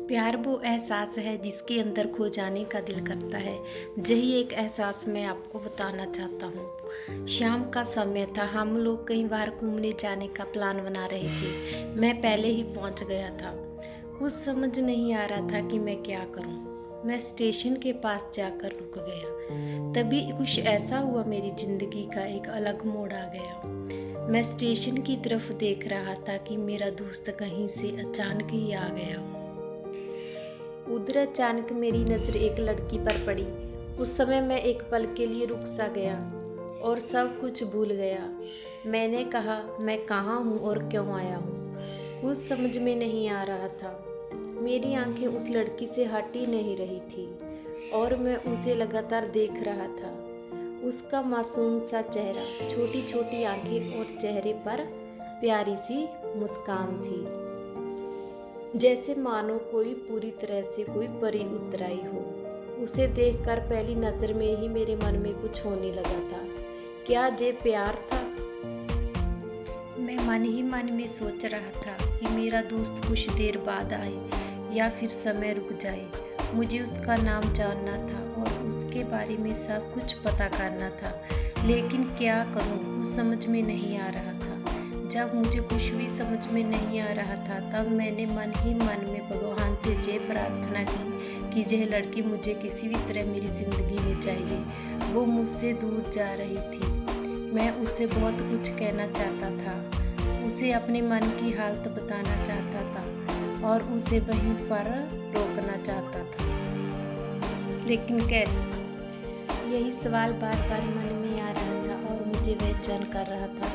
प्यार वो एहसास है जिसके अंदर खो जाने का दिल करता है। यही एक एहसास मैं आपको बताना चाहता हूँ। शाम का समय था, हम लोग कहीं बाहर घूमने जाने का प्लान बना रहे थे। मैं पहले ही पहुँच गया था। कुछ समझ नहीं आ रहा था कि मैं क्या करूँ। मैं स्टेशन के पास जाकर रुक गया। तभी कुछ ऐसा हुआ, मेरी जिंदगी का एक अलग मोड़ आ गया। मैं स्टेशन की तरफ देख रहा था कि मेरा दोस्त कहीं से अचानक ही आ गया। उधर अचानक मेरी नज़र एक लड़की पर पड़ी। उस समय मैं एक पल के लिए रुक सा गया और सब कुछ भूल गया। मैंने कहा, मैं कहाँ हूँ और क्यों आया हूँ। कुछ समझ में नहीं आ रहा था। मेरी आंखें उस लड़की से हट ही नहीं रही थी और मैं उसे लगातार देख रहा था। उसका मासूम सा चेहरा, छोटी छोटी आंखें और चेहरे पर प्यारी सी मुस्कान थी, जैसे मानो कोई पूरी तरह से कोई परी उतर आई हो। उसे देखकर पहली नज़र में ही मेरे मन में कुछ होने लगा था। क्या ये प्यार था? मैं मन ही मन में सोच रहा था कि मेरा दोस्त कुछ देर बाद आए या फिर समय रुक जाए। मुझे उसका नाम जानना था और उसके बारे में सब कुछ पता करना था, लेकिन क्या करूं, कुछ समझ में नहीं आ रहा था। जब मुझे कुछ भी समझ में नहीं आ रहा था, तब मैंने मन ही मन में भगवान से ये प्रार्थना की कि यह लड़की मुझे किसी भी तरह मेरी ज़िंदगी में चाहिए। वो मुझसे दूर जा रही थी। मैं उससे बहुत कुछ कहना चाहता था, उसे अपने मन की हालत बताना चाहता था और उसे वहीं पर रोकना चाहता था, लेकिन कैसे? यही सवाल बार बार मन में आ रहा था और मुझे बेचैन कर रहा था।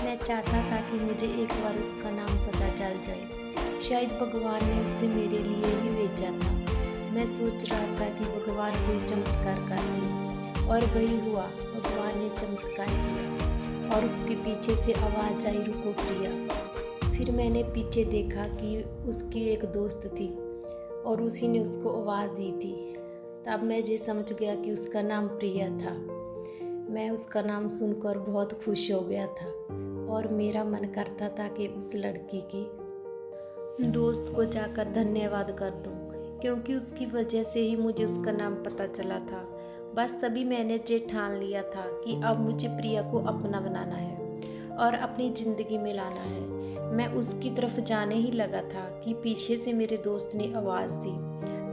मैं चाहता था कि मुझे एक बार उसका नाम पता चल जाए। शायद भगवान ने उसे मेरे लिए ही भेजा था। मैं सोच रहा था कि भगवान कोई चमत्कार कर दे, और वही हुआ। भगवान ने चमत्कार किया और उसके पीछे से आवाज़ आई, रुको प्रिया। फिर मैंने पीछे देखा कि उसकी एक दोस्त थी और उसी ने उसको आवाज़ दी थी। तब मैं ये समझ गया कि उसका नाम प्रिया था। मैं उसका नाम सुनकर बहुत खुश हो गया था और मेरा मन करता था कि उस लड़की की दोस्त को जाकर धन्यवाद कर दूं, क्योंकि उसकी वजह से ही मुझे उसका नाम पता चला था। बस तभी मैंने ये ठान लिया था कि अब मुझे प्रिया को अपना बनाना है और अपनी ज़िंदगी में लाना है। मैं उसकी तरफ जाने ही लगा था कि पीछे से मेरे दोस्त ने आवाज़ दी।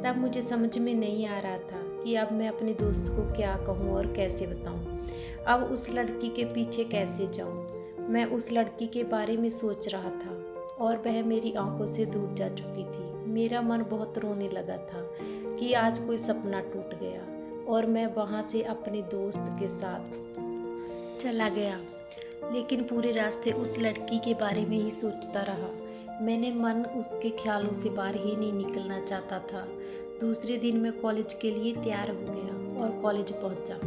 तब मुझे समझ में नहीं आ रहा था कि अब मैं अपने दोस्त को क्या कहूँ और कैसे बताऊँ। अब उस लड़की के पीछे कैसे जाऊँ। मैं उस लड़की के बारे में सोच रहा था और वह मेरी आंखों से दूर जा चुकी थी। मेरा मन बहुत रोने लगा था कि आज कोई सपना टूट गया और मैं वहाँ से अपने दोस्त के साथ चला गया, लेकिन पूरे रास्ते उस लड़की के बारे में ही सोचता रहा। मैंने मन उसके ख्यालों से बाहर ही नहीं निकलना चाहता था। दूसरे दिन मैं कॉलेज के लिए तैयार हो गया और कॉलेज पहुंचा।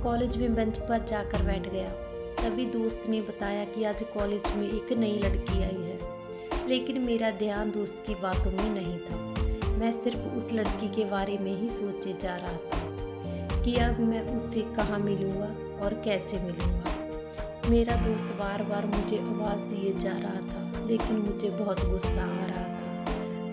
कॉलेज में बेंच पर जाकर बैठ गया। तभी दोस्त ने बताया कि आज कॉलेज में एक नई लड़की आई है, लेकिन मेरा ध्यान दोस्त की बातों में नहीं था। मैं सिर्फ उस लड़की के बारे में ही सोचे जा रहा था कि अब मैं उससे कहाँ मिलूँगा और कैसे मिलूँगा। मेरा दोस्त बार बार मुझे आवाज़ दिए जा रहा था, लेकिन मुझे बहुत गुस्सा आ रहा था।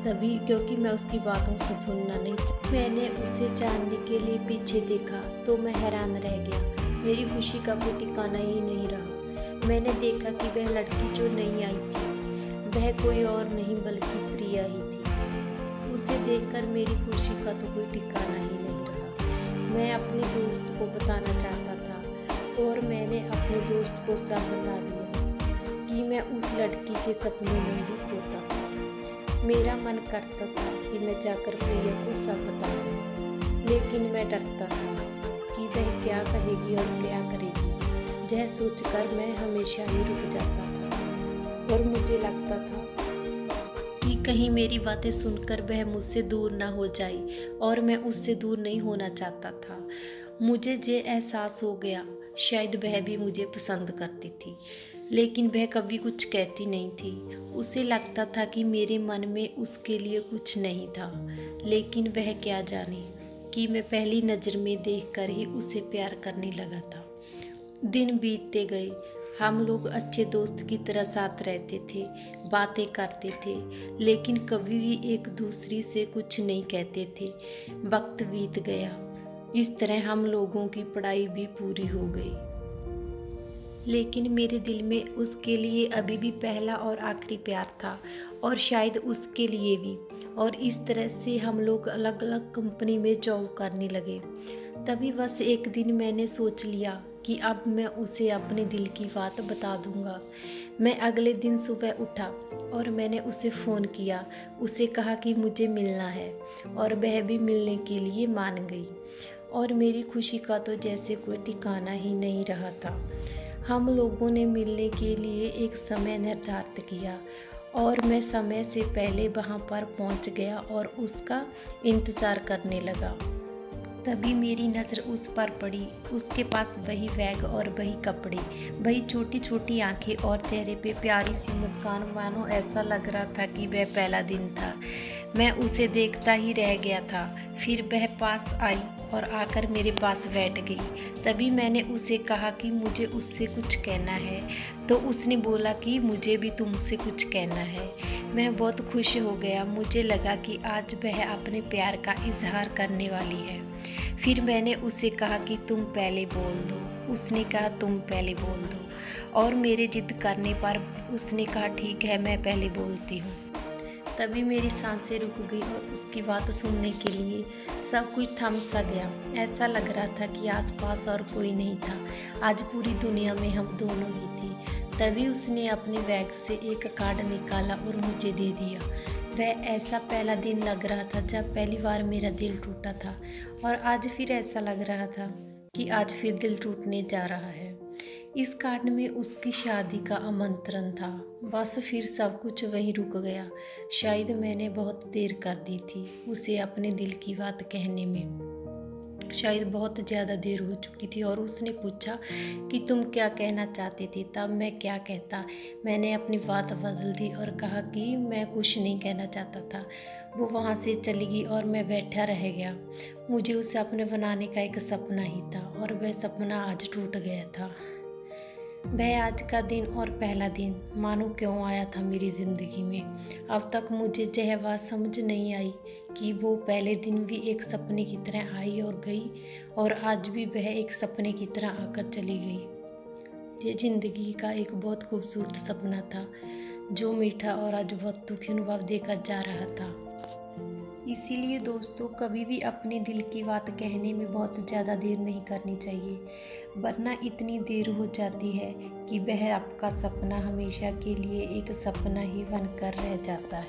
तभी, क्योंकि मैं उसकी बातों से सुनना नहीं चाहती। मैंने उसे जानने के लिए पीछे देखा तो मैं हैरान रह गया। मेरी खुशी का कोई ठिकाना ही नहीं रहा। मैंने देखा कि वह लड़की जो नई आई थी, वह कोई और नहीं बल्कि प्रिया ही थी। उसे देखकर मेरी खुशी का तो कोई ठिकाना ही नहीं रहा। मैं अपने दोस्त को बताना चाहता था और मैंने अपने दोस्त को सब बता दिया कि मैं उस लड़की के सपनों में ही खोता था। मेरा मन करता था कि मैं जाकर प्रिया को सब बता दूं, लेकिन मैं डरता था कि वह क्या कहेगी और क्या करेगी। यह सोचकर मैं हमेशा ही रुक जाता था और मुझे लगता था कि कहीं मेरी बातें सुनकर वह मुझसे दूर ना हो जाए, और मैं उससे दूर नहीं होना चाहता था। मुझे ये एहसास हो गया, शायद वह भी मुझे पसंद करती थी, लेकिन वह कभी कुछ कहती नहीं थी। उसे लगता था कि मेरे मन में उसके लिए कुछ नहीं था, लेकिन वह क्या जाने कि मैं पहली नज़र में देखकर ही उसे प्यार करने लगा था। दिन बीतते गए हम लोग अच्छे दोस्त की तरह साथ रहते थे, बातें करते थे, लेकिन कभी भी एक दूसरे से कुछ नहीं कहते थे। वक्त बीत गया। इस तरह हम लोगों की पढ़ाई भी पूरी हो गई। लेकिन मेरे दिल में उसके लिए अभी भी पहला और आखिरी प्यार था, और शायद उसके लिए भी। और इस तरह से हम लोग अलग अलग कंपनी में जॉब करने लगे। तभी बस एक दिन मैंने सोच लिया कि अब मैं उसे अपने दिल की बात बता दूंगा। मैं अगले दिन सुबह उठा और मैंने उसे फ़ोन किया। उसे कहा कि मुझे मिलना है, और वह भी मिलने के लिए मान गई। और मेरी खुशी का तो जैसे कोई ठिकाना ही नहीं रहा था। हम लोगों ने मिलने के लिए एक समय निर्धारित किया, और मैं समय से पहले वहाँ पर पहुँच गया और उसका इंतज़ार करने लगा। तभी मेरी नज़र उस पर पड़ी। उसके पास वही बैग और वही कपड़े, वही छोटी छोटी आंखें और चेहरे पे प्यारी सी मुस्कान, मानो ऐसा लग रहा था कि वह पहला दिन था। मैं उसे देखता ही रह गया था। फिर वह पास आई और आकर मेरे पास बैठ गई। तभी मैंने उसे कहा कि मुझे उससे कुछ कहना है, तो उसने बोला कि मुझे भी तुमसे कुछ कहना है। मैं बहुत खुश हो गया। मुझे लगा कि आज वह अपने प्यार का इजहार करने वाली है। फिर मैंने उसे कहा कि तुम पहले बोल दो। उसने कहा तुम पहले बोल दो, और मेरे जिद करने पर उसने कहा ठीक है, मैं पहले बोलती हूँ। तभी मेरी सांसें रुक गई और उसकी बात सुनने के लिए सब कुछ थम सा गया। ऐसा लग रहा था कि आसपास और कोई नहीं था। आज पूरी दुनिया में हम दोनों ही थे। तभी उसने अपने बैग से एक कार्ड निकाला और मुझे दे दिया। वह ऐसा पहला दिन लग रहा था जब पहली बार मेरा दिल टूटा था, और आज फिर ऐसा लग रहा था कि आज फिर दिल टूटने जा रहा है। इस कार्ड में उसकी शादी का आमंत्रण था। बस फिर सब कुछ वहीं रुक गया। शायद मैंने बहुत देर कर दी थी उसे अपने दिल की बात कहने में। शायद बहुत ज़्यादा देर हो चुकी थी, और उसने पूछा कि तुम क्या कहना चाहती थी। तब मैं क्या कहता। मैंने अपनी बात बदल दी और कहा कि मैं कुछ नहीं कहना चाहता था। वो वहाँ से चली गई और मैं बैठा रह गया। मुझे उसे अपने बनाने का एक सपना ही था, और वह सपना आज टूट गया था। वह आज का दिन और पहला दिन मानो क्यों आया था मेरी ज़िंदगी में। अब तक मुझे यह बात समझ नहीं आई कि वो पहले दिन भी एक सपने की तरह आई और गई, और आज भी वह एक सपने की तरह आकर चली गई। ये ज़िंदगी का एक बहुत खूबसूरत सपना था, जो मीठा और आज बहुत दुखी अनुभव देकर जा रहा था। इसीलिए दोस्तों, कभी भी अपने दिल की बात कहने में बहुत ज़्यादा देर नहीं करनी चाहिए, वरना इतनी देर हो जाती है कि वह आपका सपना हमेशा के लिए एक सपना ही बनकर रह जाता है।